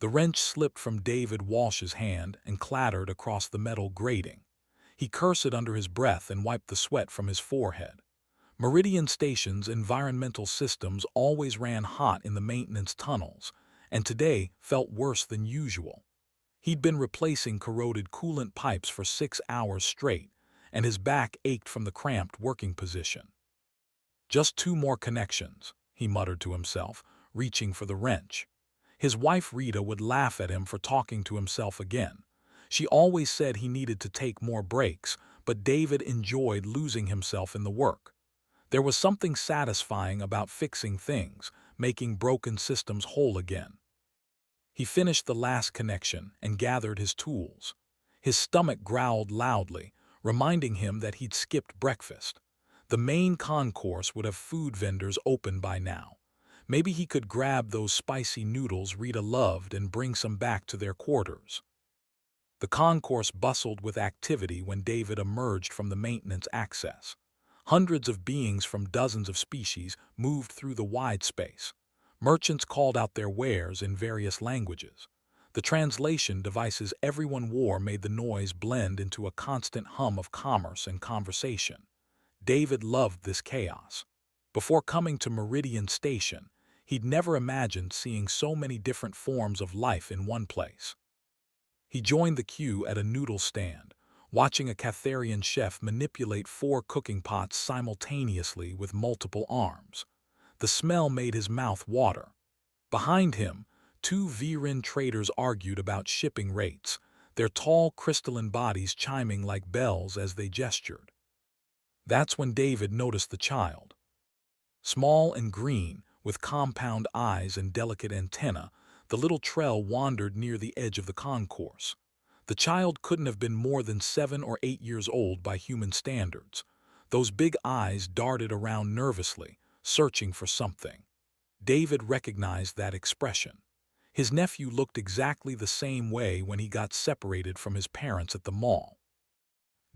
The wrench slipped from David Walsh's hand and clattered across the metal grating. He cursed under his breath and wiped the sweat from his forehead. Meridian Station's environmental systems always ran hot in the maintenance tunnels, and today felt worse than usual. He'd been replacing corroded coolant pipes for 6 hours straight, and his back ached from the cramped working position. Just 2 more connections, he muttered to himself, reaching for the wrench. His wife Rita would laugh at him for talking to himself again. She always said he needed to take more breaks, but David enjoyed losing himself in the work. There was something satisfying about fixing things, making broken systems whole again. He finished the last connection and gathered his tools. His stomach growled loudly, reminding him that he'd skipped breakfast. The main concourse would have food vendors open by now. Maybe he could grab those spicy noodles Rita loved and bring some back to their quarters. The concourse bustled with activity when David emerged from the maintenance access. Hundreds of beings from dozens of species moved through the wide space. Merchants called out their wares in various languages. The translation devices everyone wore made the noise blend into a constant hum of commerce and conversation. David loved this chaos. Before coming to Meridian Station, he'd never imagined seeing so many different forms of life in one place. He joined the queue at a noodle stand, watching a Catharian chef manipulate 4 cooking pots simultaneously with multiple arms. The smell made his mouth water. Behind him, 2 Viren traders argued about shipping rates, their tall crystalline bodies chiming like bells as they gestured. That's when David noticed the child. Small and green, with compound eyes and delicate antennae, the little Trell wandered near the edge of the concourse. The child couldn't have been more than 7 or 8 years old by human standards. Those big eyes darted around nervously, searching for something. David recognized that expression. His nephew looked exactly the same way when he got separated from his parents at the mall.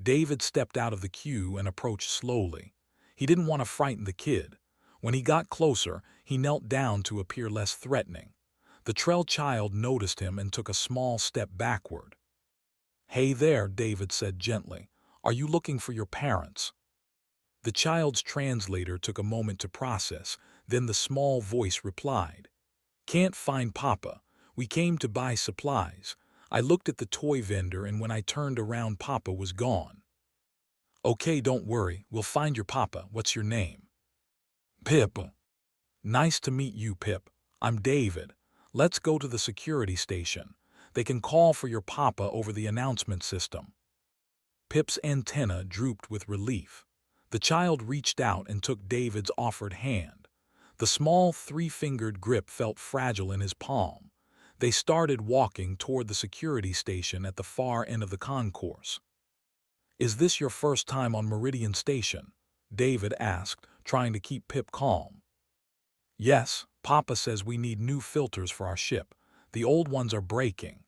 David stepped out of the queue and approached slowly. He didn't want to frighten the kid. When he got closer, he knelt down to appear less threatening. The Trell child noticed him and took a small step backward. "Hey there," David said gently. "Are you looking for your parents?" The child's translator took a moment to process, then the small voice replied, "Can't find Papa. We came to buy supplies. I looked at the toy vendor and when I turned around Papa was gone." "Okay, don't worry. We'll find your Papa. What's your name?" "Pip." "Nice to meet you, Pip. I'm David. Let's go to the security station. They can call for your Papa over the announcement system." Pip's antenna drooped with relief. The child reached out and took David's offered hand. The small 3-fingered grip felt fragile in his palm. They started walking toward the security station at the far end of the concourse. "Is this your first time on Meridian Station?" David asked, trying to keep Pip calm. "Yes, Papa says we need new filters for our ship. The old ones are breaking."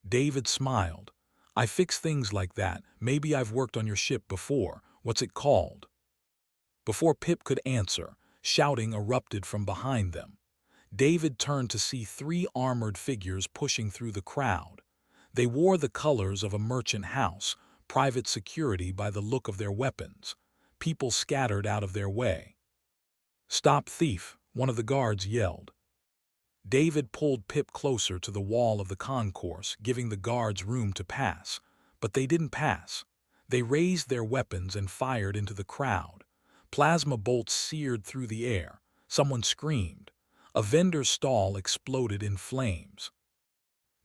David smiled. "I fix things like that. Maybe I've worked on your ship before. What's it called?" Before Pip could answer, shouting erupted from behind them. David turned to see 3 armored figures pushing through the crowd. They wore the colors of a merchant house, private security by the look of their weapons. People scattered out of their way. "Stop, thief!" one of the guards yelled. David pulled Pip closer to the wall of the concourse, giving the guards room to pass. But they didn't pass. They raised their weapons and fired into the crowd. Plasma bolts seared through the air. Someone screamed. A vendor's stall exploded in flames.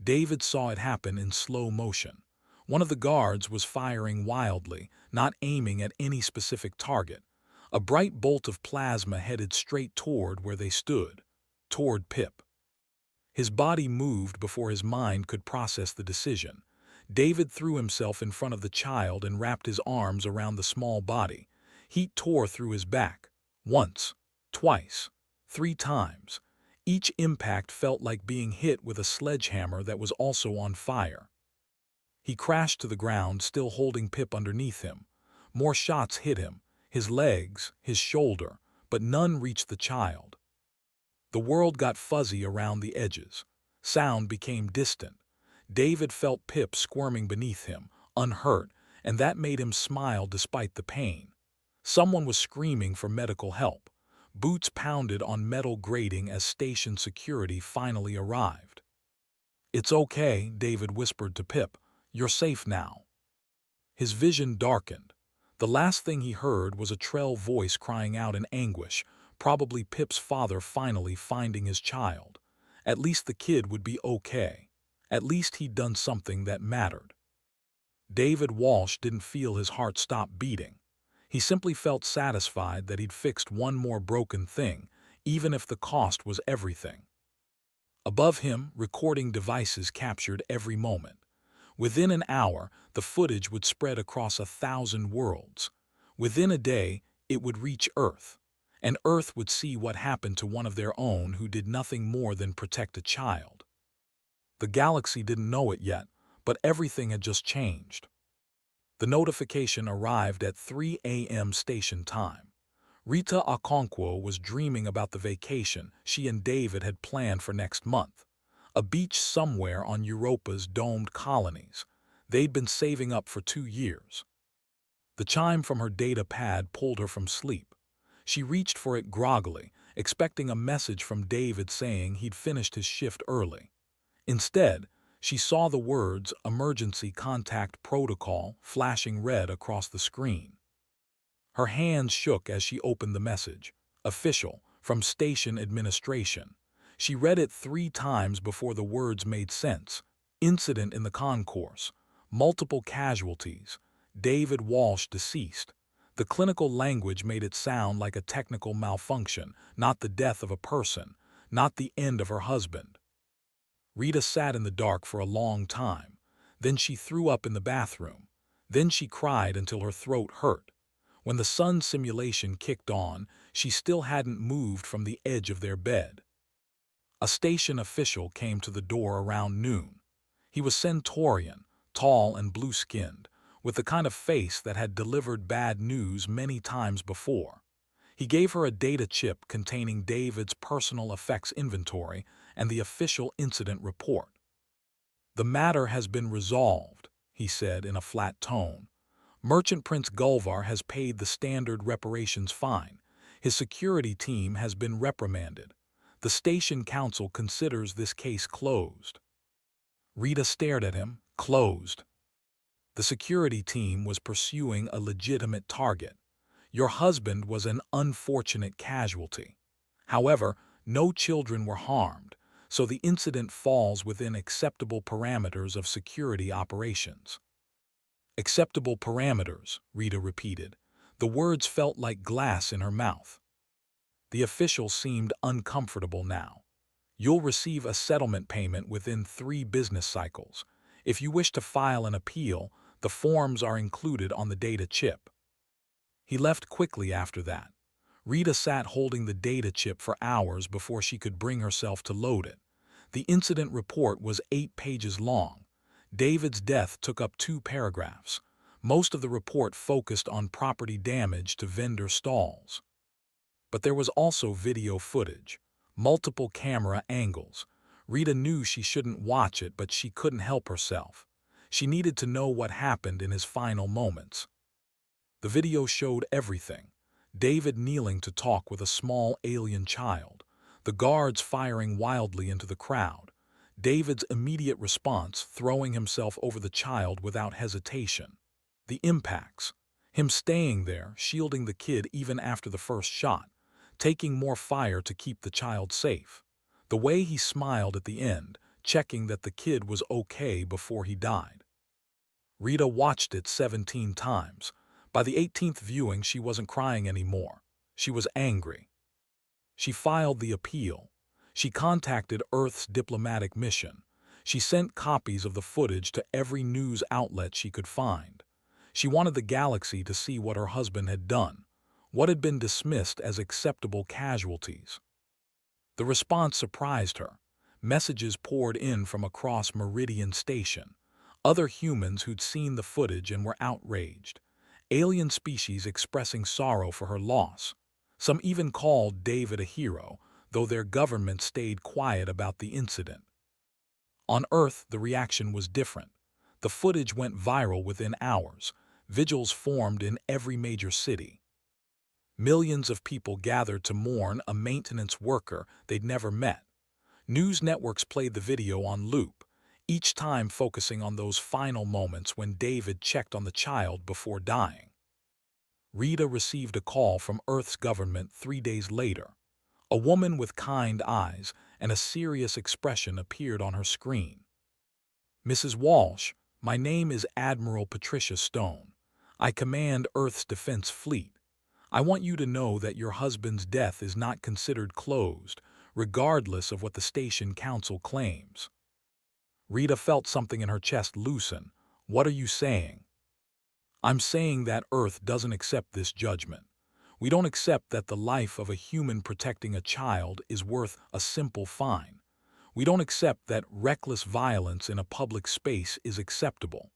David saw it happen in slow motion. One of the guards was firing wildly, not aiming at any specific target. A bright bolt of plasma headed straight toward where they stood, toward Pip. His body moved before his mind could process the decision. David threw himself in front of the child and wrapped his arms around the small body. Heat tore through his back. Once, twice, 3 times. Each impact felt like being hit with a sledgehammer that was also on fire. He crashed to the ground, still holding Pip underneath him. More shots hit him, his legs, his shoulder, but none reached the child. The world got fuzzy around the edges. Sound became distant. David felt Pip squirming beneath him, unhurt, and that made him smile despite the pain. Someone was screaming for medical help. Boots pounded on metal grating as station security finally arrived. "It's okay," David whispered to Pip. "You're safe now." His vision darkened. The last thing he heard was a Trell voice crying out in anguish, probably Pip's father finally finding his child. At least the kid would be okay. At least he'd done something that mattered. David Walsh didn't feel his heart stop beating. He simply felt satisfied that he'd fixed one more broken thing, even if the cost was everything. Above him, recording devices captured every moment. Within an hour, the footage would spread across 1,000 worlds. Within a day, it would reach Earth. And Earth would see what happened to one of their own who did nothing more than protect a child. The galaxy didn't know it yet, but everything had just changed. The notification arrived at 3 a.m. station time. Rita Okonkwo was dreaming about the vacation she and David had planned for next month. A beach somewhere on Europa's domed colonies. They'd been saving up for 2 years. The chime from her data pad pulled her from sleep. She reached for it groggily, expecting a message from David saying he'd finished his shift early. Instead, she saw the words "Emergency Contact Protocol" flashing red across the screen. Her hands shook as she opened the message. Official, from Station Administration. She read it 3 times before the words made sense. Incident in the concourse. Multiple casualties. David Walsh deceased. The clinical language made it sound like a technical malfunction, not the death of a person, not the end of her husband. Rita sat in the dark for a long time. Then she threw up in the bathroom. Then she cried until her throat hurt. When the sun simulation kicked on, she still hadn't moved from the edge of their bed. A station official came to the door around noon. He was Centaurian, tall and blue-skinned, with the kind of face that had delivered bad news many times before. He gave her a data chip containing David's personal effects inventory and the official incident report. "The matter has been resolved," he said in a flat tone. "Merchant Prince Gulvar has paid the standard reparations fine. His security team has been reprimanded. The station council considers this case closed." Rita stared at him. Closed. The security team was pursuing a legitimate target. Your husband was an unfortunate casualty. However, no children were harmed, so the incident falls within acceptable parameters of security operations. "Acceptable parameters," Rita repeated. The words felt like glass in her mouth. The official seemed uncomfortable now. "You'll receive a settlement payment within 3 business cycles. If you wish to file an appeal, the forms are included on the data chip." He left quickly after that. Rita sat holding the data chip for hours before she could bring herself to load it. The incident report was 8 pages long. David's death took up 2 paragraphs. Most of the report focused on property damage to vendor stalls. But there was also video footage, multiple camera angles. Rita knew she shouldn't watch it, but she couldn't help herself. She needed to know what happened in his final moments. The video showed everything. David kneeling to talk with a small alien child. The guards firing wildly into the crowd. David's immediate response, throwing himself over the child without hesitation. The impacts. Him staying there, shielding the kid even after the first shot. Taking more fire to keep the child safe. The way he smiled at the end, checking that the kid was okay before he died. Rita watched it 17 times. By the 18th viewing, she wasn't crying anymore. She was angry. She filed the appeal. She contacted Earth's diplomatic mission. She sent copies of the footage to every news outlet she could find. She wanted the galaxy to see what her husband had done, what had been dismissed as acceptable casualties. The response surprised her. Messages poured in from across Meridian Station. Other humans who'd seen the footage and were outraged. Alien species expressing sorrow for her loss. Some even called David a hero, though their government stayed quiet about the incident. On Earth, the reaction was different. The footage went viral within hours. Vigils formed in every major city. Millions of people gathered to mourn a maintenance worker they'd never met. News networks played the video on loop, each time focusing on those final moments when David checked on the child before dying. Rita received a call from Earth's government 3 days later. A woman with kind eyes and a serious expression appeared on her screen. "Mrs. Walsh, my name is Admiral Patricia Stone. I command Earth's Defense Fleet. I want you to know that your husband's death is not considered closed, regardless of what the station council claims." Rita felt something in her chest loosen. "What are you saying?" "I'm saying that Earth doesn't accept this judgment. We don't accept that the life of a human protecting a child is worth a simple fine. We don't accept that reckless violence in a public space is acceptable.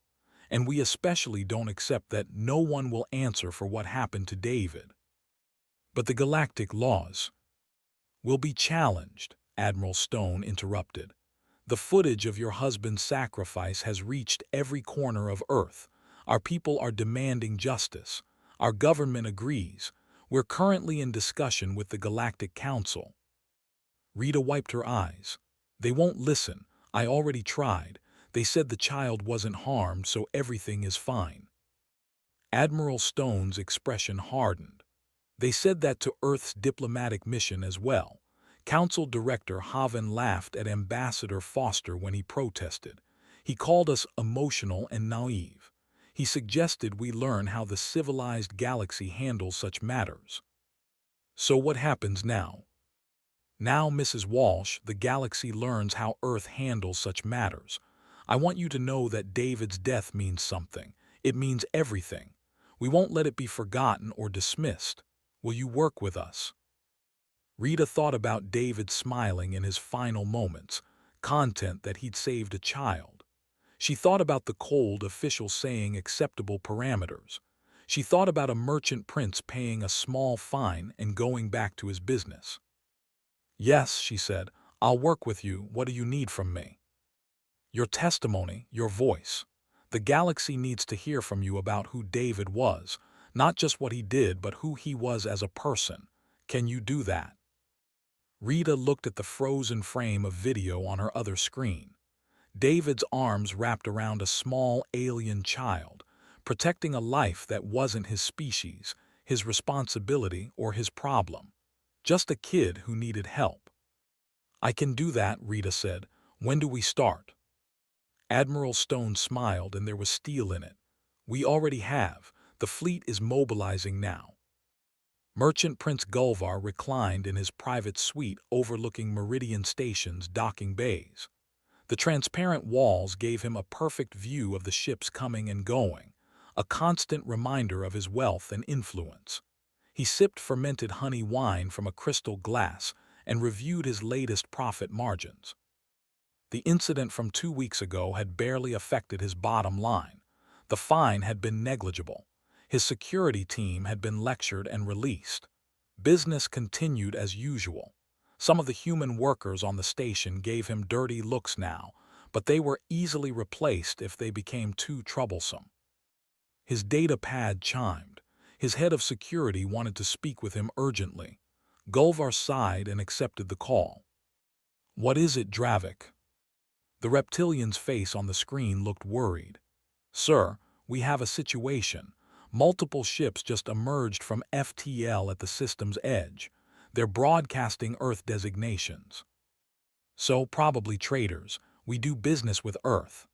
And we especially don't accept that no one will answer for what happened to David." "But the galactic laws will be challenged," Admiral Stone interrupted. "The footage of your husband's sacrifice has reached every corner of Earth. Our people are demanding justice. Our government agrees. We're currently in discussion with the Galactic Council." Rita wiped her eyes. "They won't listen. I already tried. They said the child wasn't harmed, so everything is fine." Admiral Stone's expression hardened. "They said that to Earth's diplomatic mission as well." Council Director Haven laughed at Ambassador Foster when he protested. "He called us emotional and naive. He suggested we learn how the civilized galaxy handles such matters." "So what happens now?" "Now, Mrs. Walsh, the galaxy learns how Earth handles such matters. I want you to know that David's death means something. It means everything. We won't let it be forgotten or dismissed. Will you work with us?" Rita thought about David smiling in his final moments, content that he'd saved a child. She thought about the cold official saying acceptable parameters. She thought about a merchant prince paying a small fine and going back to his business. "Yes," she said, "I'll work with you. What do you need from me?" "Your testimony, your voice. The galaxy needs to hear from you about who David was, not just what he did, but who he was as a person. Can you do that?" Rita looked at the frozen frame of video on her other screen. David's arms wrapped around a small alien child, protecting a life that wasn't his species, his responsibility, or his problem. Just a kid who needed help. "I can do that," Rita said. "When do we start?" Admiral Stone smiled, and there was steel in it. "We already have. The fleet is mobilizing now." Merchant Prince Gulvar reclined in his private suite overlooking Meridian Station's docking bays. The transparent walls gave him a perfect view of the ships coming and going, a constant reminder of his wealth and influence. He sipped fermented honey wine from a crystal glass and reviewed his latest profit margins. The incident from 2 weeks ago had barely affected his bottom line. The fine had been negligible. His security team had been lectured and released. Business continued as usual. Some of the human workers on the station gave him dirty looks now, but they were easily replaced if they became too troublesome. His data pad chimed. His head of security wanted to speak with him urgently. Gulvar sighed and accepted the call. "What is it, Dravik?" The reptilian's face on the screen looked worried. "Sir, we have a situation. Multiple ships just emerged from FTL at the system's edge. They're broadcasting Earth designations." "So, probably traders. We do business with Earth."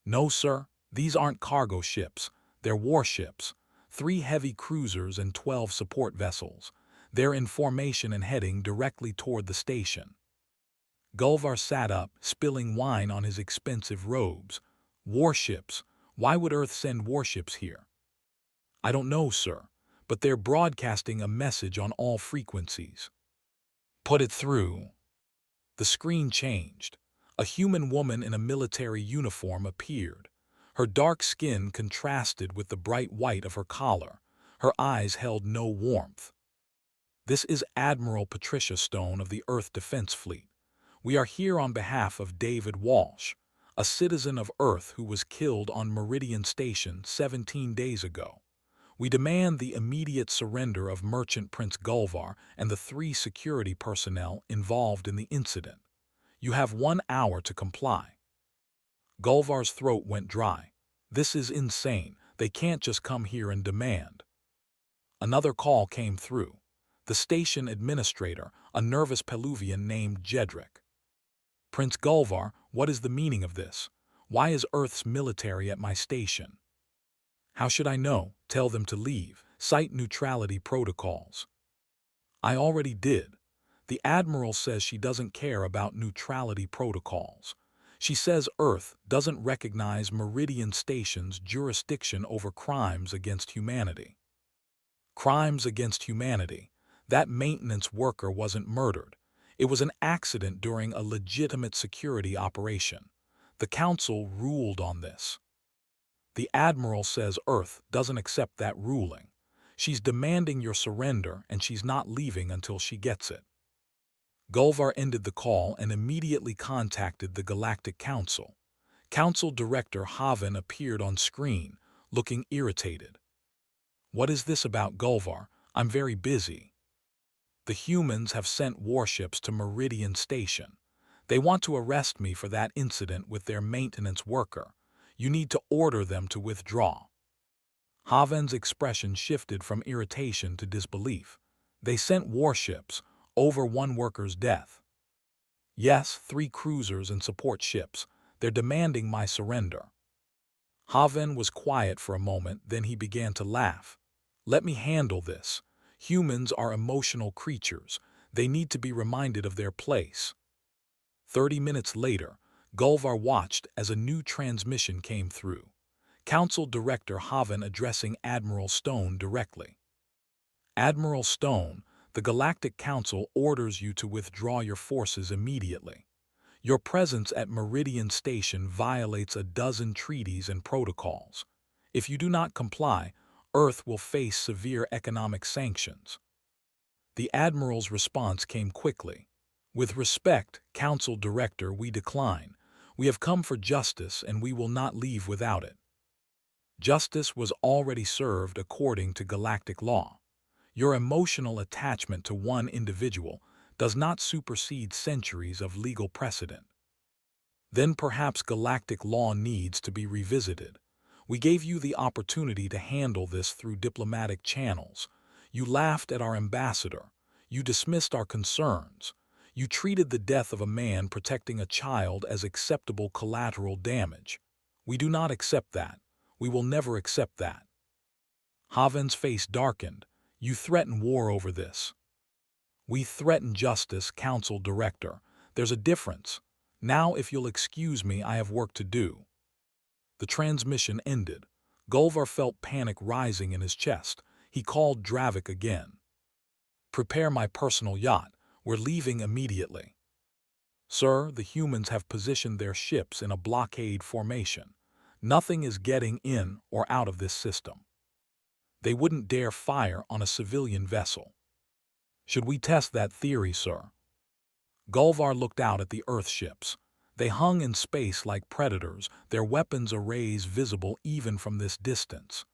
"No, sir. These aren't cargo ships. They're warships. 3 heavy cruisers and 12 support vessels. They're in formation and heading directly toward the station." Gulvar sat up, spilling wine on his expensive robes. "Warships? Why would Earth send warships here?" "I don't know, sir, but they're broadcasting a message on all frequencies." "Put it through." The screen changed. A human woman in a military uniform appeared. Her dark skin contrasted with the bright white of her collar. Her eyes held no warmth. "This is Admiral Patricia Stone of the Earth Defense Fleet. We are here on behalf of David Walsh, a citizen of Earth who was killed on Meridian Station 17 days ago. We demand the immediate surrender of Merchant Prince Gulvar and the 3 security personnel involved in the incident. You have 1 hour to comply." Gulvar's throat went dry. This is insane. They can't just come here and demand. Another call came through. The station administrator, a nervous Peluvian named Jedrick. "Prince Gulvar, what is the meaning of this? Why is Earth's military at my station?" "How should I know? Tell them to leave. Cite neutrality protocols." "I already did. The Admiral says she doesn't care about neutrality protocols. She says Earth doesn't recognize Meridian Station's jurisdiction over crimes against humanity." Crimes against humanity. That maintenance worker wasn't murdered. It was an accident during a legitimate security operation. The Council ruled on this. The Admiral says Earth doesn't accept that ruling. She's demanding your surrender and she's not leaving until she gets it. Gulvar ended the call and immediately contacted the Galactic Council. Council Director Haven appeared on screen, looking irritated. "What is this about, Gulvar? I'm very busy. The humans have sent warships to Meridian Station. They want to arrest me for that incident with their maintenance worker. You need to order them to withdraw." Haven's expression shifted from irritation to disbelief. "They sent warships over 1 worker's death." "Yes, 3 cruisers and support ships. They're demanding my surrender." Haven was quiet for a moment, then he began to laugh. "Let me handle this. Humans are emotional creatures. They need to be reminded of their place." 30 minutes later, Gulvar watched as a new transmission came through. Council Director Haven addressing Admiral Stone directly. "Admiral Stone, the Galactic Council orders you to withdraw your forces immediately. Your presence at Meridian Station violates a dozen treaties and protocols. If you do not comply, Earth will face severe economic sanctions." The Admiral's response came quickly. "With respect, Council Director, we decline. We have come for justice and we will not leave without it." Justice was already served according to galactic law. Your emotional attachment to one individual does not supersede centuries of legal precedent. Then perhaps galactic law needs to be revisited. We gave you the opportunity to handle this through diplomatic channels. You laughed at our ambassador. You dismissed our concerns. You treated the death of a man protecting a child as acceptable collateral damage. We do not accept that. We will never accept that." Haven's face darkened. "You threaten war over this." "We threaten justice, Council Director. There's a difference. Now, if you'll excuse me, I have work to do." The transmission ended. Gulvar felt panic rising in his chest. He called Dravik again. "Prepare my personal yacht. We're leaving immediately." "Sir, the humans have positioned their ships in a blockade formation. Nothing is getting in or out of this system. They wouldn't dare fire on a civilian vessel." "Should we test that theory, sir?" Gulvar looked out at the Earth ships. They hung in space like predators, their weapons arrays visible even from this distance.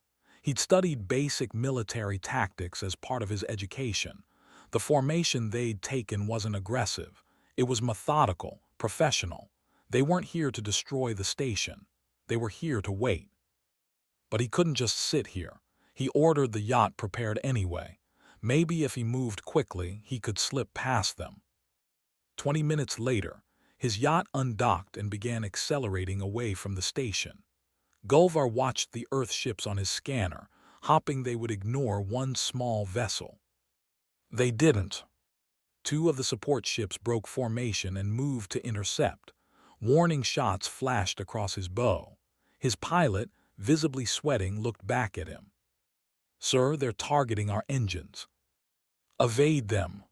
He'd studied basic military tactics as part of his education. The formation they'd taken wasn't aggressive. It was methodical, professional. They weren't here to destroy the station. They were here to wait. But he couldn't just sit here. He ordered the yacht prepared anyway. Maybe if he moved quickly, he could slip past them. 20 minutes later, his yacht undocked and began accelerating away from the station. Gulvar watched the Earth ships on his scanner, hoping they would ignore one small vessel. They didn't. 2 of the support ships broke formation and moved to intercept. Warning shots flashed across his bow. His pilot, visibly sweating, looked back at him. "Sir, they're targeting our engines." "Evade them."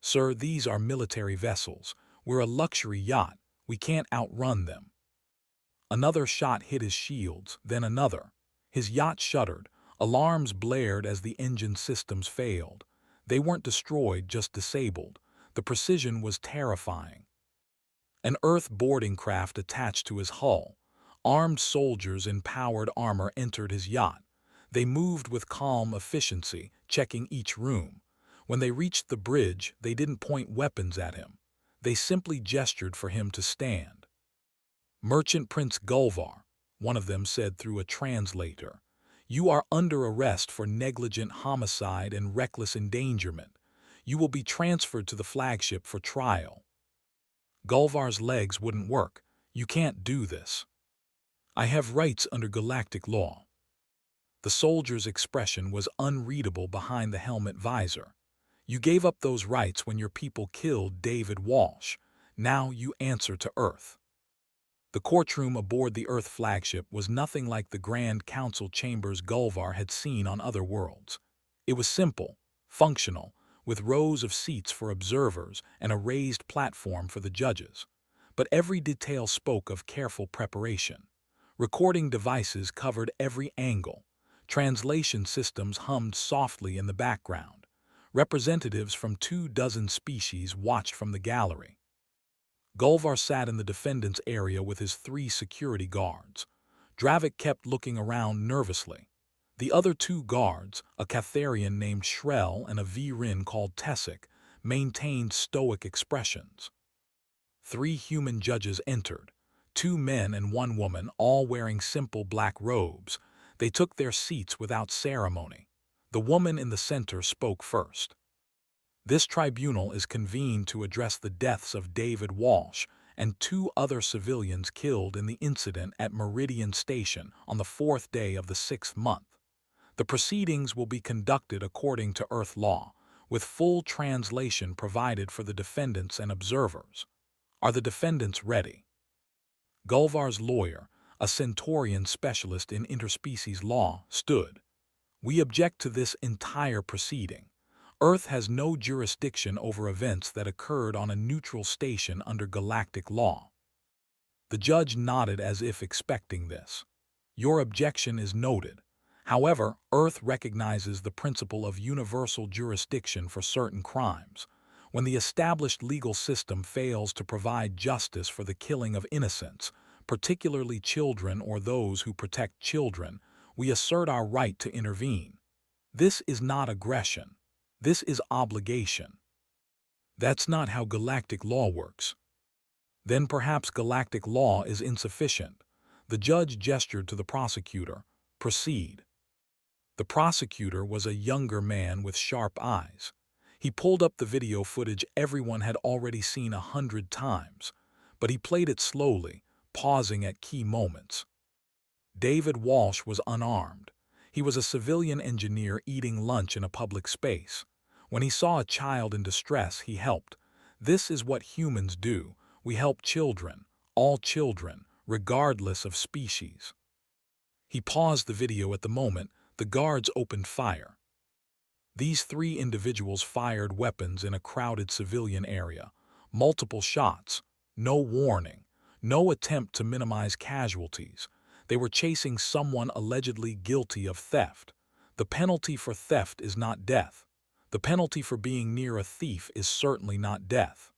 "Sir, these are military vessels. We're a luxury yacht. We can't outrun them." Another shot hit his shields, then another. His yacht shuddered. Alarms blared as the engine systems failed. They weren't destroyed, just disabled. The precision was terrifying. An Earth boarding craft attached to his hull. Armed soldiers in powered armor entered his yacht. They moved with calm efficiency, checking each room. When they reached the bridge, they didn't point weapons at him. They simply gestured for him to stand. "Merchant Prince Gulvar," one of them said through a translator, "you are under arrest for negligent homicide and reckless endangerment. You will be transferred to the flagship for trial." Gulvar's legs wouldn't work. "You can't do this. I have rights under galactic law." The soldier's expression was unreadable behind the helmet visor. "You gave up those rights when your people killed David Walsh. Now you answer to Earth." The courtroom aboard the Earth flagship was nothing like the Grand Council chambers Gulvar had seen on other worlds. It was simple, functional, with rows of seats for observers and a raised platform for the judges. But every detail spoke of careful preparation. Recording devices covered every angle. Translation systems hummed softly in the background. Representatives from 24 species watched from the gallery. Gulvar sat in the defendant's area with his 3 security guards. Dravik kept looking around nervously. The other 2 guards, a Catharian named Shrell and a Virin called Tessic, maintained stoic expressions. 3 human judges entered, 2 men and 1 woman, all wearing simple black robes. They took their seats without ceremony. The woman in the center spoke first. "This tribunal is convened to address the deaths of David Walsh and 2 other civilians killed in the incident at Meridian Station on the 4th day of the 6th month. The proceedings will be conducted according to Earth law, with full translation provided for the defendants and observers. Are the defendants ready?" Gulvar's lawyer, a Centaurian specialist in interspecies law, stood. "We object to this entire proceeding. Earth has no jurisdiction over events that occurred on a neutral station under galactic law." The judge nodded as if expecting this. "Your objection is noted. However, Earth recognizes the principle of universal jurisdiction for certain crimes. When the established legal system fails to provide justice for the killing of innocents, particularly children or those who protect children, we assert our right to intervene. This is not aggression. This is obligation." "That's not how galactic law works." "Then perhaps galactic law is insufficient." The judge gestured to the prosecutor. "Proceed." The prosecutor was a younger man with sharp eyes. He pulled up the video footage everyone had already seen 100 times, but he played it slowly, pausing at key moments. David Walsh was unarmed. He was a civilian engineer eating lunch in a public space. When he saw a child in distress, he helped. This is what humans do. We help children, all children, regardless of species. He paused the video at the moment. The guards opened fire. These 3 individuals fired weapons in a crowded civilian area. Multiple shots. No warning. No attempt to minimize casualties. They were chasing someone allegedly guilty of theft. The penalty for theft is not death. The penalty for being near a thief is certainly not death.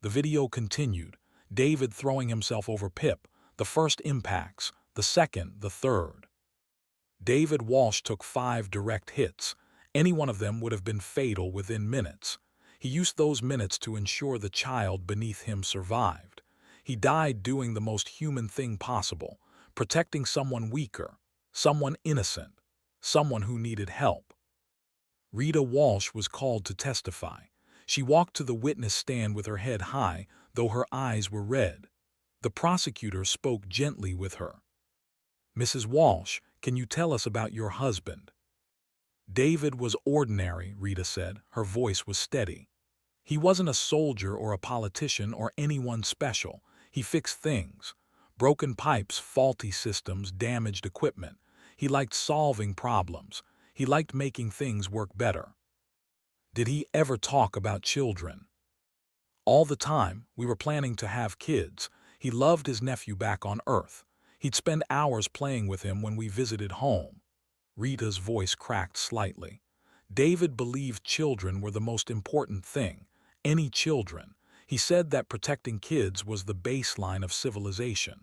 The video continued, David throwing himself over Pip, the first impacts, the second, the third. David Walsh took 5 direct hits. Any one of them would have been fatal within minutes. He used those minutes to ensure the child beneath him survived. He died doing the most human thing possible, protecting someone weaker, someone innocent, someone who needed help. Rita Walsh was called to testify. She walked to the witness stand with her head high, though her eyes were red. The prosecutor spoke gently with her. "Mrs. Walsh, can you tell us about your husband?" "David was ordinary," Rita said. Her voice was steady. "He wasn't a soldier or a politician or anyone special. He fixed things. Broken pipes, faulty systems, damaged equipment. He liked solving problems. He liked making things work better." "Did he ever talk about children?" "All the time. We were planning to have kids. He loved his nephew back on Earth. He'd spend hours playing with him when we visited home." Rita's voice cracked slightly. "David believed children were the most important thing. Any children. He said that protecting kids was the baseline of civilization.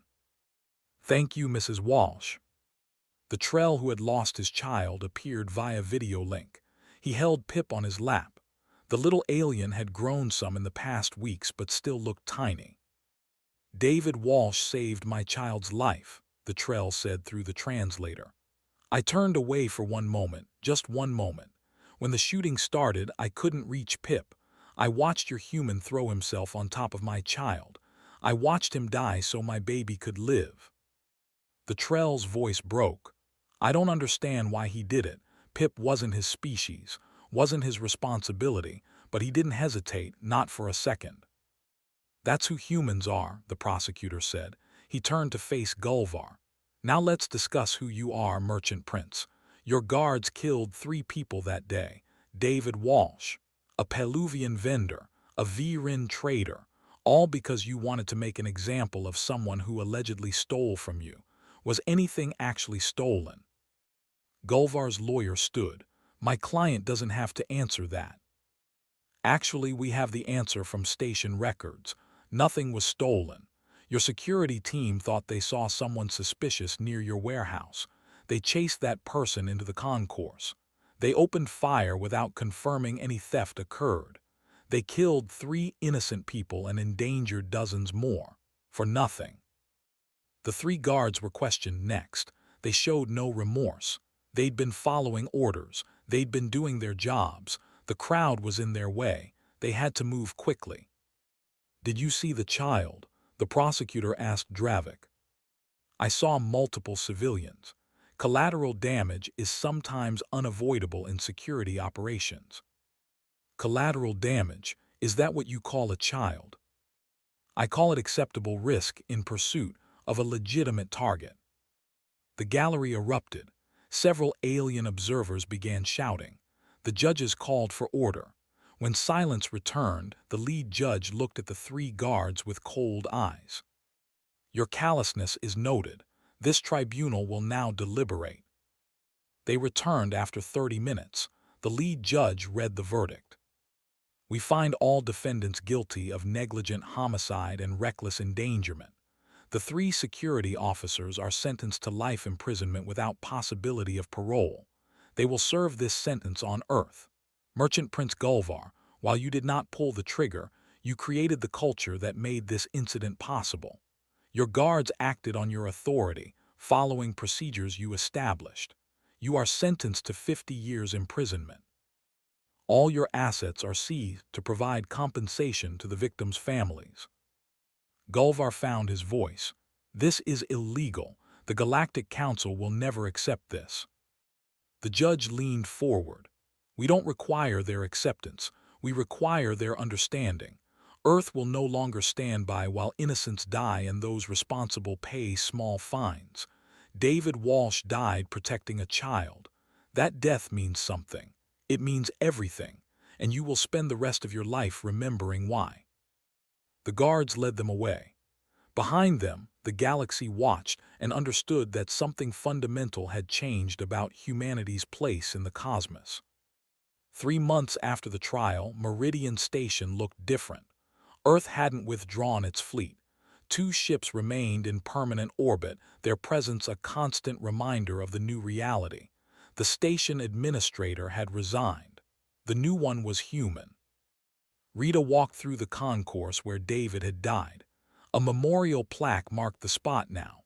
Thank you, Mrs. Walsh. The Trell who had lost his child appeared via video link. He held Pip on his lap. The little alien had grown some in the past weeks but still looked tiny. David Walsh saved my child's life, the Trell said through the translator. I turned away for one moment, just one moment. When the shooting started, I couldn't reach Pip. I watched your human throw himself on top of my child. I watched him die so my baby could live. The Trell's voice broke. I don't understand why he did it. Pip wasn't his species, wasn't his responsibility, but he didn't hesitate, not for a second. That's who humans are, the prosecutor said. He turned to face Gulvar. Now let's discuss who you are, Merchant Prince. Your guards killed 3 people that day. David Walsh, a Peluvian vendor, a V-Rin trader, all because you wanted to make an example of someone who allegedly stole from you. Was anything actually stolen? Gulvar's lawyer stood. My client doesn't have to answer that. Actually, we have the answer from station records. Nothing was stolen. Your security team thought they saw someone suspicious near your warehouse. They chased that person into the concourse. They opened fire without confirming any theft occurred. They killed 3 innocent people and endangered dozens more. For nothing. The 3 guards were questioned next. They showed no remorse. They'd been following orders. They'd been doing their jobs. The crowd was in their way. They had to move quickly. Did you see the child? The prosecutor asked Dravik. I saw multiple civilians. Collateral damage is sometimes unavoidable in security operations. Collateral damage, is that what you call a child? I call it acceptable risk in pursuit of a legitimate target. The gallery erupted. Several alien observers began shouting. The judges called for order. When silence returned, the lead judge looked at the 3 guards with cold eyes. Your callousness is noted. This tribunal will now deliberate. They returned after 30 minutes. The lead judge read the verdict. We find all defendants guilty of negligent homicide and reckless endangerment. The 3 security officers are sentenced to life imprisonment without possibility of parole. They will serve this sentence on Earth. Merchant Prince Gulvar, while you did not pull the trigger, you created the culture that made this incident possible. Your guards acted on your authority, following procedures you established. You are sentenced to 50 years imprisonment. All your assets are seized to provide compensation to the victims' families. Gulvar found his voice. This is illegal. The Galactic Council will never accept this. The judge leaned forward. We don't require their acceptance. We require their understanding. Earth will no longer stand by while innocents die and those responsible pay small fines. David Walsh died protecting a child. That death means something. It means everything, and you will spend the rest of your life remembering why. The guards led them away. Behind them, the galaxy watched and understood that something fundamental had changed about humanity's place in the cosmos. 3 months after the trial, Meridian Station looked different. Earth hadn't withdrawn its fleet. 2 ships remained in permanent orbit, their presence a constant reminder of the new reality. The station administrator had resigned. The new one was human. Rita walked through the concourse where David had died. A memorial plaque marked the spot now.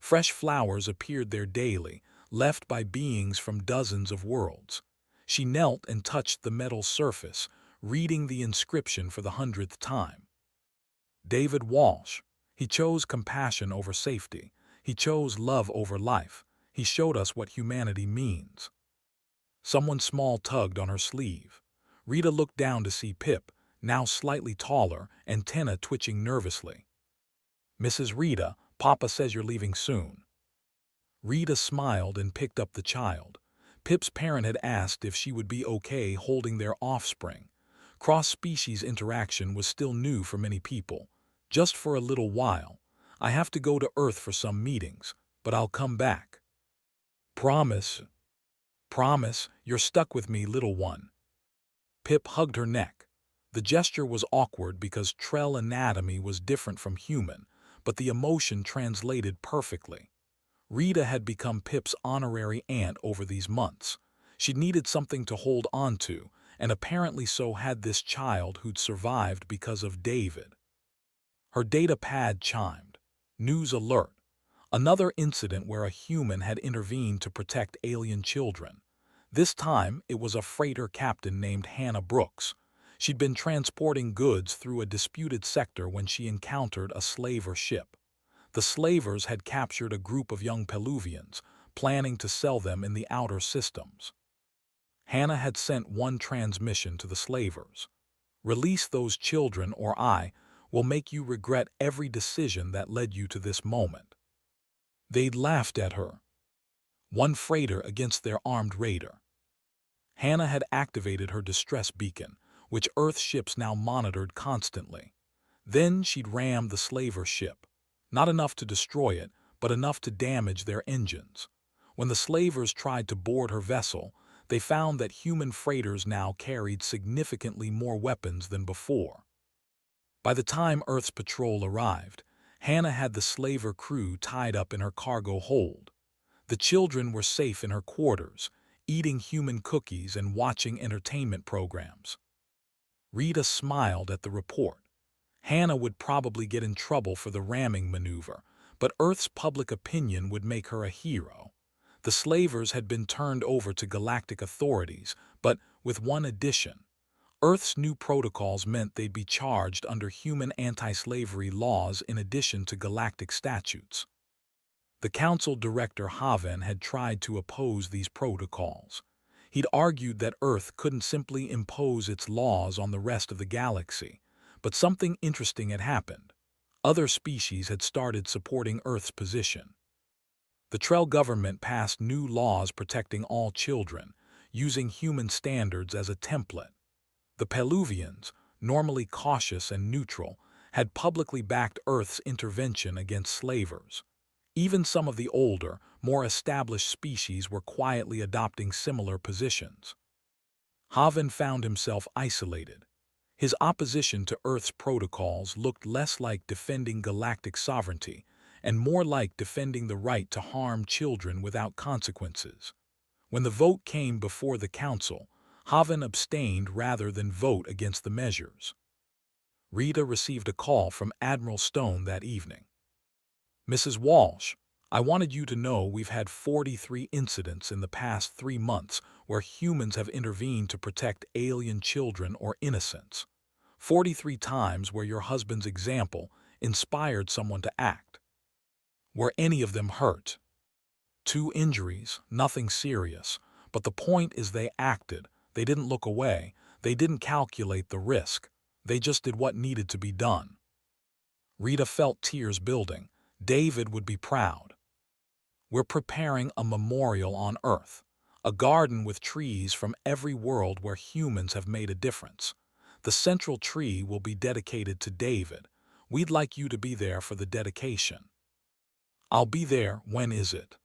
Fresh flowers appeared there daily, left by beings from dozens of worlds. She knelt and touched the metal surface, reading the inscription for the 100th time. David Walsh. He chose compassion over safety. He chose love over life. He showed us what humanity means. Someone small tugged on her sleeve. Rita looked down to see Pip, now slightly taller, antenna twitching nervously. Mrs. Rita, Papa says you're leaving soon. Rita smiled and picked up the child. Pip's parent had asked if she would be okay holding their offspring. Cross-species interaction was still new for many people. Just for a little while. I have to go to Earth for some meetings, but I'll come back. Promise. Promise, you're stuck with me, little one. Pip hugged her neck. The gesture was awkward because Trell anatomy was different from human, but the emotion translated perfectly. Rita had become Pip's honorary aunt over these months. She'd needed something to hold on to, and apparently so had this child who'd survived because of David. Her data pad chimed. News alert. Another incident where a human had intervened to protect alien children. This time, it was a freighter captain named Hannah Brooks. She'd been transporting goods through a disputed sector when she encountered a slaver ship. The slavers had captured a group of young Peluvians, planning to sell them in the outer systems. Hannah had sent one transmission to the slavers. Release those children or I will make you regret every decision that led you to this moment. They'd laughed at her. One freighter against their armed raider. Hannah had activated her distress beacon, which Earth ships now monitored constantly. Then she'd rammed the slaver ship. Not enough to destroy it, but enough to damage their engines. When the slavers tried to board her vessel, they found that human freighters now carried significantly more weapons than before. By the time Earth's patrol arrived, Hannah had the slaver crew tied up in her cargo hold. The children were safe in her quarters, eating human cookies and watching entertainment programs. Rita smiled at the report. Hannah would probably get in trouble for the ramming maneuver, but Earth's public opinion would make her a hero. The slavers had been turned over to galactic authorities, but with one addition. Earth's new protocols meant they'd be charged under human anti-slavery laws in addition to galactic statutes. The council director Haven had tried to oppose these protocols. He'd argued that Earth couldn't simply impose its laws on the rest of the galaxy. But something interesting had happened. Other species had started supporting Earth's position. The Trell government passed new laws protecting all children, using human standards as a template. The Peluvians, normally cautious and neutral, had publicly backed Earth's intervention against slavers. Even some of the older, more established species were quietly adopting similar positions. Haven found himself isolated. His opposition to Earth's protocols looked less like defending galactic sovereignty and more like defending the right to harm children without consequences. When the vote came before the council, Haven abstained rather than vote against the measures. Rita received a call from Admiral Stone that evening. Mrs. Walsh, I wanted you to know we've had 43 incidents in the past 3 months where humans have intervened to protect alien children or innocents. 43 times where your husband's example inspired someone to act. Were any of them hurt? 2 injuries, nothing serious, but the point is they acted. They didn't look away. They didn't calculate the risk. They just did what needed to be done. Rita felt tears building. David would be proud. We're preparing a memorial on Earth, a garden with trees from every world where humans have made a difference. The central tree will be dedicated to David. We'd like you to be there for the dedication. I'll be there. When is it?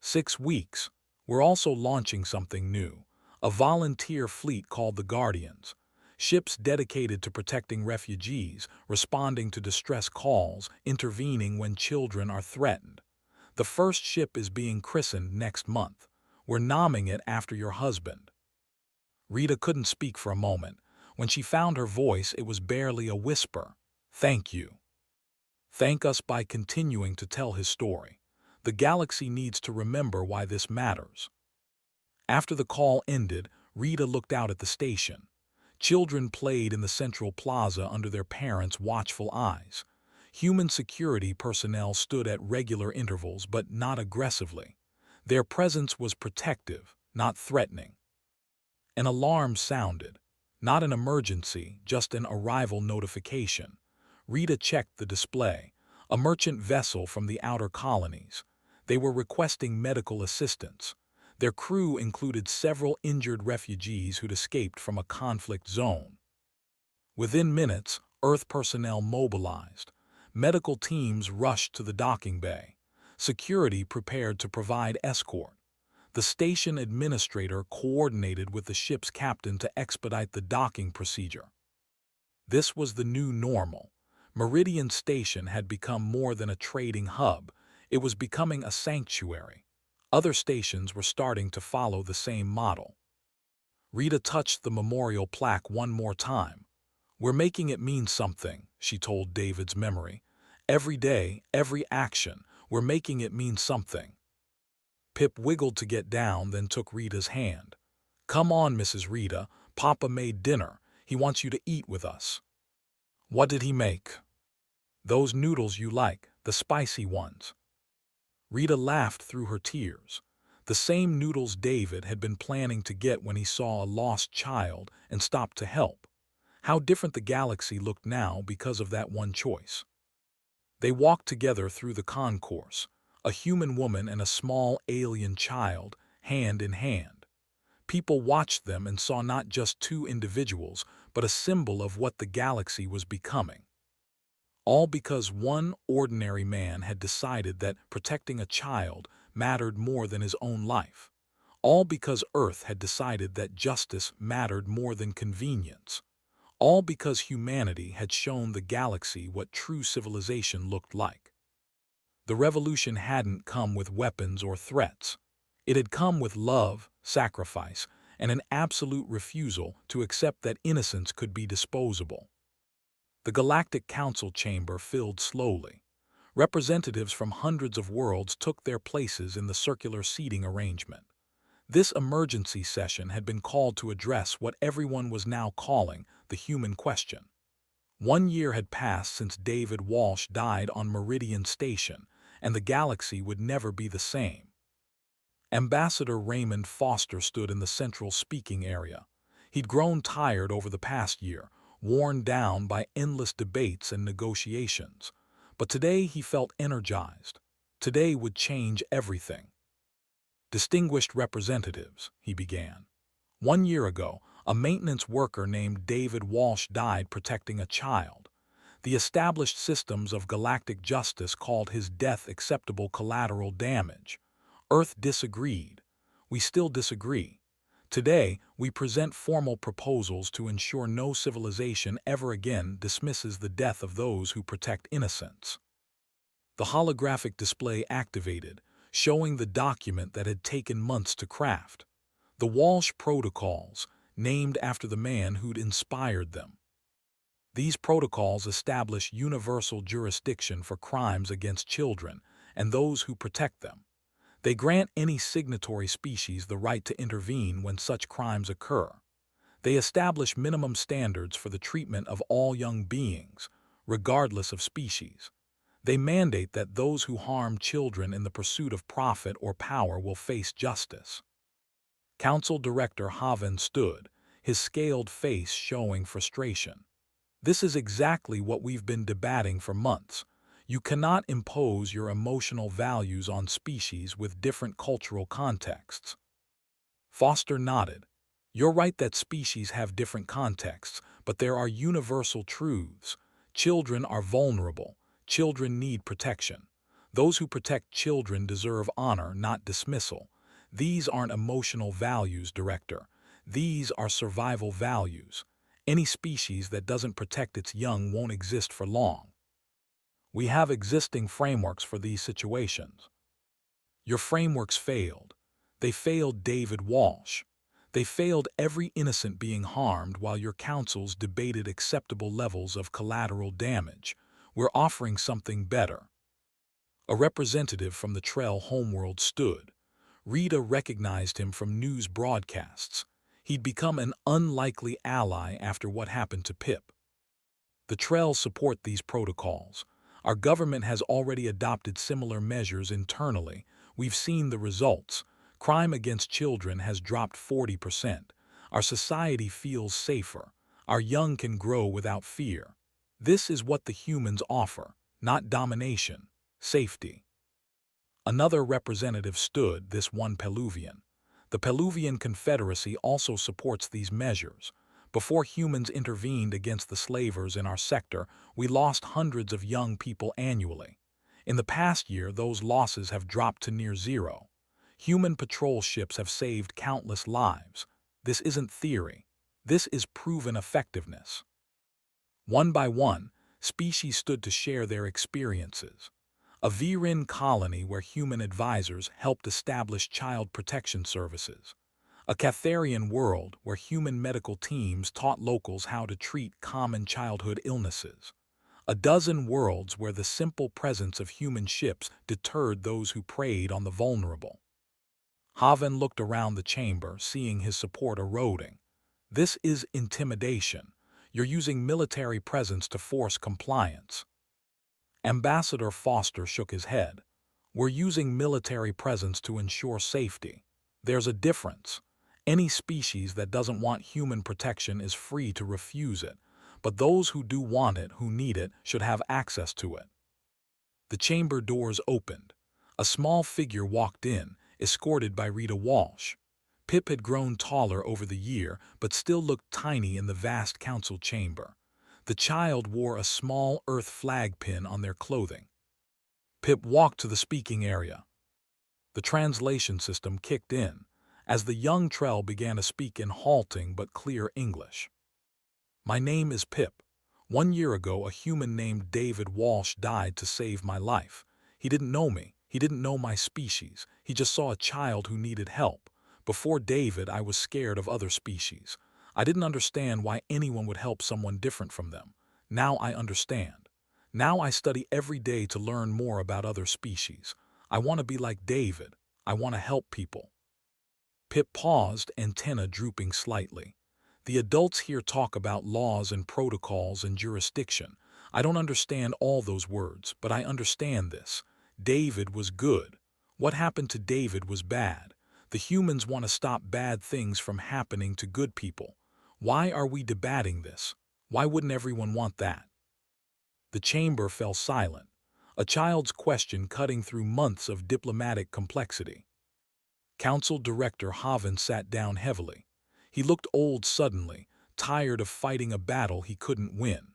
6 weeks. We're also launching something new, a volunteer fleet called the Guardians. Ships dedicated to protecting refugees, responding to distress calls, intervening when children are threatened. The first ship is being christened next month. We're naming it after your husband. Rita couldn't speak for a moment. When she found her voice, it was barely a whisper. Thank you. Thank us by continuing to tell his story. The galaxy needs to remember why this matters. After the call ended, Rita looked out at the station. Children played in the central plaza under their parents' watchful eyes. Human security personnel stood at regular intervals, but not aggressively. Their presence was protective, not threatening. An alarm sounded. Not an emergency, just an arrival notification. Rita checked the display. A merchant vessel from the outer colonies. They were requesting medical assistance. Their crew included several injured refugees who'd escaped from a conflict zone. Within minutes, Earth personnel mobilized. Medical teams rushed to the docking bay. Security prepared to provide escort. The station administrator coordinated with the ship's captain to expedite the docking procedure. This was the new normal. Meridian Station had become more than a trading hub. It was becoming a sanctuary. Other stations were starting to follow the same model. Rita touched the memorial plaque one more time. "We're making it mean something," she told David's memory. "Every day, every action, we're making it mean something." Pip wiggled to get down, then took Rita's hand. "Come on, Mrs. Rita. Papa made dinner. He wants you to eat with us." "What did he make?" "Those noodles you like, the spicy ones." Rita laughed through her tears. The same noodles David had been planning to get when he saw a lost child and stopped to help. How different the galaxy looked now because of that one choice. They walked together through the concourse, a human woman and a small alien child, hand in hand. People watched them and saw not just two individuals, but a symbol of what the galaxy was becoming. All because one ordinary man had decided that protecting a child mattered more than his own life. All because Earth had decided that justice mattered more than convenience. All because humanity had shown the galaxy what true civilization looked like. The revolution hadn't come with weapons or threats. It had come with love, sacrifice, and an absolute refusal to accept that innocence could be disposable. The Galactic Council chamber filled slowly. Representatives from hundreds of worlds took their places in the circular seating arrangement. This emergency session had been called to address what everyone was now calling the human question. 1 year had passed since David Walsh died on Meridian Station, and the galaxy would never be the same. Ambassador Raymond Foster stood in the central speaking area. He'd grown tired over the past year, worn down by endless debates and negotiations. But today he felt energized. Today would change everything. "Distinguished representatives," he began. 1 year ago, a maintenance worker named David Walsh died protecting a child. The established systems of galactic justice called his death acceptable collateral damage. Earth disagreed. We still disagree. Today, we present formal proposals to ensure no civilization ever again dismisses the death of those who protect innocence. The holographic display activated, showing the document that had taken months to craft. The Walsh Protocols, named after the man who'd inspired them. These protocols establish universal jurisdiction for crimes against children and those who protect them. They grant any signatory species the right to intervene when such crimes occur. They establish minimum standards for the treatment of all young beings, regardless of species. They mandate that those who harm children in the pursuit of profit or power will face justice. Council Director Haven stood, his scaled face showing frustration. "This is exactly what we've been debating for months. You cannot impose your emotional values on species with different cultural contexts." Foster nodded. "You're right that species have different contexts, but there are universal truths. Children are vulnerable. Children need protection. Those who protect children deserve honor, not dismissal. These aren't emotional values, Director. These are survival values. Any species that doesn't protect its young won't exist for long. We have existing frameworks for these situations." "Your frameworks failed. They failed David Walsh. They failed every innocent being harmed while your councils debated acceptable levels of collateral damage. We're offering something better." A representative from the Trell homeworld stood. Rita recognized him from news broadcasts. He'd become an unlikely ally after what happened to Pip. "The Trell support these protocols. Our government has already adopted similar measures internally. We've seen the results. Crime against children has dropped 40%. Our society feels safer. Our young can grow without fear. This is what the humans offer, not domination, safety." Another representative stood, this one Peluvian. "The Peluvian Confederacy also supports these measures. Before humans intervened against the slavers in our sector, we lost hundreds of young people annually. In the past year, those losses have dropped to near zero. Human patrol ships have saved countless lives. This isn't theory. This is proven effectiveness." One by one, species stood to share their experiences. A Virin colony where human advisors helped establish child protection services. A Catharian world where human medical teams taught locals how to treat common childhood illnesses. A dozen worlds where the simple presence of human ships deterred those who preyed on the vulnerable. Haven looked around the chamber, seeing his support eroding. This is intimidation. You're using military presence to force compliance. Ambassador Foster shook his head. We're using military presence to ensure safety. There's a difference. Any species that doesn't want human protection is free to refuse it, but those who do want it, who need it, should have access to it. The chamber doors opened. A small figure walked in, escorted by Rita Walsh. Pip had grown taller over the year, but still looked tiny in the vast council chamber. The child wore a small Earth flag pin on their clothing. Pip walked to the speaking area. The translation system kicked in, as the young Trell began to speak in halting but clear English. My name is Pip. 1 year ago, a human named David Walsh died to save my life. He didn't know me. He didn't know my species. He just saw a child who needed help. Before David, I was scared of other species. I didn't understand why anyone would help someone different from them. Now I understand. Now I study every day to learn more about other species. I want to be like David. I want to help people. Pip paused, antenna drooping slightly. The adults here talk about laws and protocols and jurisdiction. I don't understand all those words, but I understand this. David was good. What happened to David was bad. The humans want to stop bad things from happening to good people. Why are we debating this? Why wouldn't everyone want that? The chamber fell silent, a child's question cutting through months of diplomatic complexity. Council Director Haven sat down heavily. He looked old suddenly, tired of fighting a battle he couldn't win.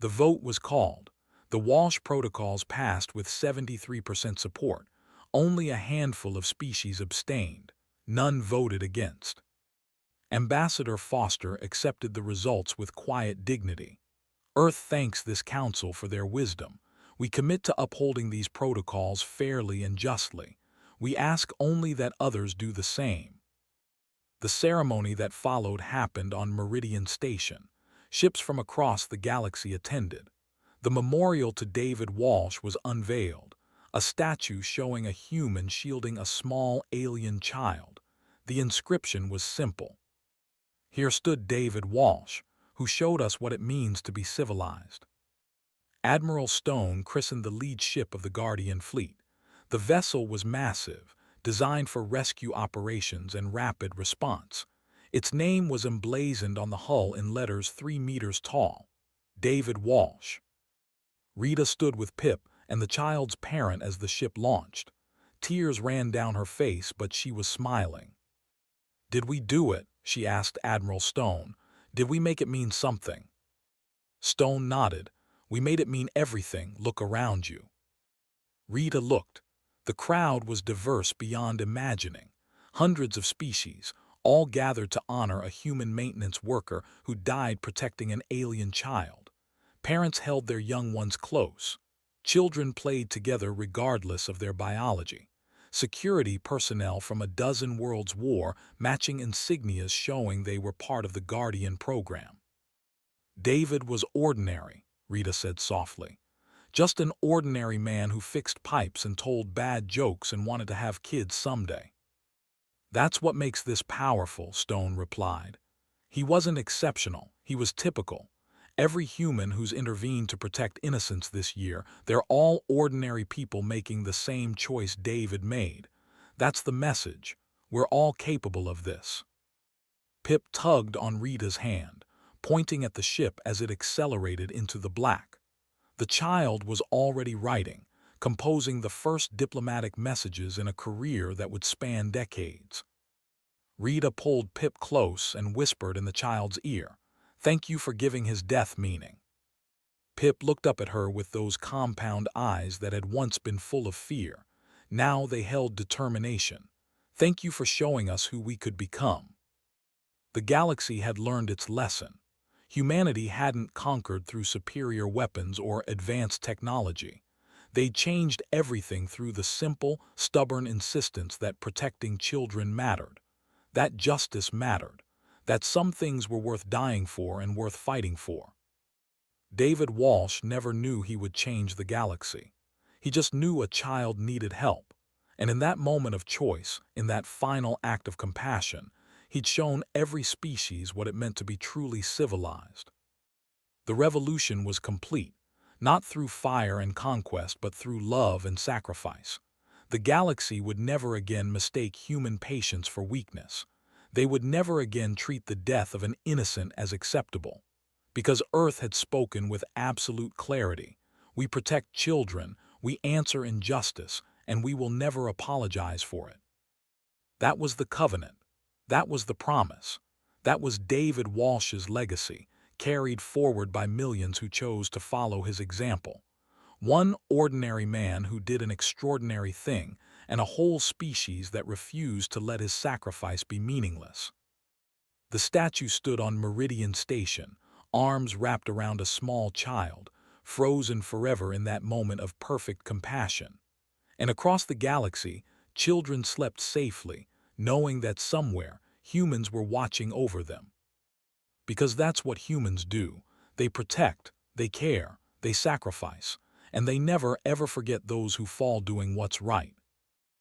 The vote was called. The Walsh protocols passed with 73% support. Only a handful of species abstained. None voted against. Ambassador Foster accepted the results with quiet dignity. Earth thanks this council for their wisdom. We commit to upholding these protocols fairly and justly. We ask only that others do the same. The ceremony that followed happened on Meridian Station. Ships from across the galaxy attended. The memorial to David Walsh was unveiled, a statue showing a human shielding a small alien child. The inscription was simple. Here stood David Walsh, who showed us what it means to be civilized. Admiral Stone christened the lead ship of the Guardian fleet. The vessel was massive, designed for rescue operations and rapid response. Its name was emblazoned on the hull in letters 3 meters tall. David Walsh. Rita stood with Pip and the child's parent as the ship launched. Tears ran down her face, but she was smiling. "Did we do it?" she asked Admiral Stone. "Did we make it mean something?" Stone nodded. "We made it mean everything. Look around you." Rita looked. The crowd was diverse beyond imagining. Hundreds of species, all gathered to honor a human maintenance worker who died protecting an alien child. Parents held their young ones close. Children played together regardless of their biology. Security personnel from a dozen worlds wore matching insignias showing they were part of the Guardian program. David was ordinary, Rita said softly. Just an ordinary man who fixed pipes and told bad jokes and wanted to have kids someday. That's what makes this powerful, Stone replied. He wasn't exceptional, he was typical. Every human who's intervened to protect innocence this year, they're all ordinary people making the same choice David made. That's the message. We're all capable of this. Pip tugged on Rita's hand, pointing at the ship as it accelerated into the black. The child was already writing, composing the first diplomatic messages in a career that would span decades. Rita pulled Pip close and whispered in the child's ear, "Thank you for giving his death meaning." Pip looked up at her with those compound eyes that had once been full of fear. Now they held determination. "Thank you for showing us who we could become." The galaxy had learned its lesson. Humanity hadn't conquered through superior weapons or advanced technology. They changed everything through the simple, stubborn insistence that protecting children mattered, that justice mattered, that some things were worth dying for and worth fighting for. David Walsh never knew he would change the galaxy. He just knew a child needed help. And in that moment of choice, in that final act of compassion, he'd shown every species what it meant to be truly civilized. The revolution was complete, not through fire and conquest, but through love and sacrifice. The galaxy would never again mistake human patience for weakness. They would never again treat the death of an innocent as acceptable. Because Earth had spoken with absolute clarity. We protect children, we answer injustice, and we will never apologize for it. That was the covenant. That was the promise. That was David Walsh's legacy, carried forward by millions who chose to follow his example. One ordinary man who did an extraordinary thing, and a whole species that refused to let his sacrifice be meaningless. The statue stood on Meridian Station, arms wrapped around a small child, frozen forever in that moment of perfect compassion. And across the galaxy, children slept safely, knowing that somewhere humans were watching over them. Because that's what humans do. They protect, they care, they sacrifice, and they never ever forget those who fall doing what's right.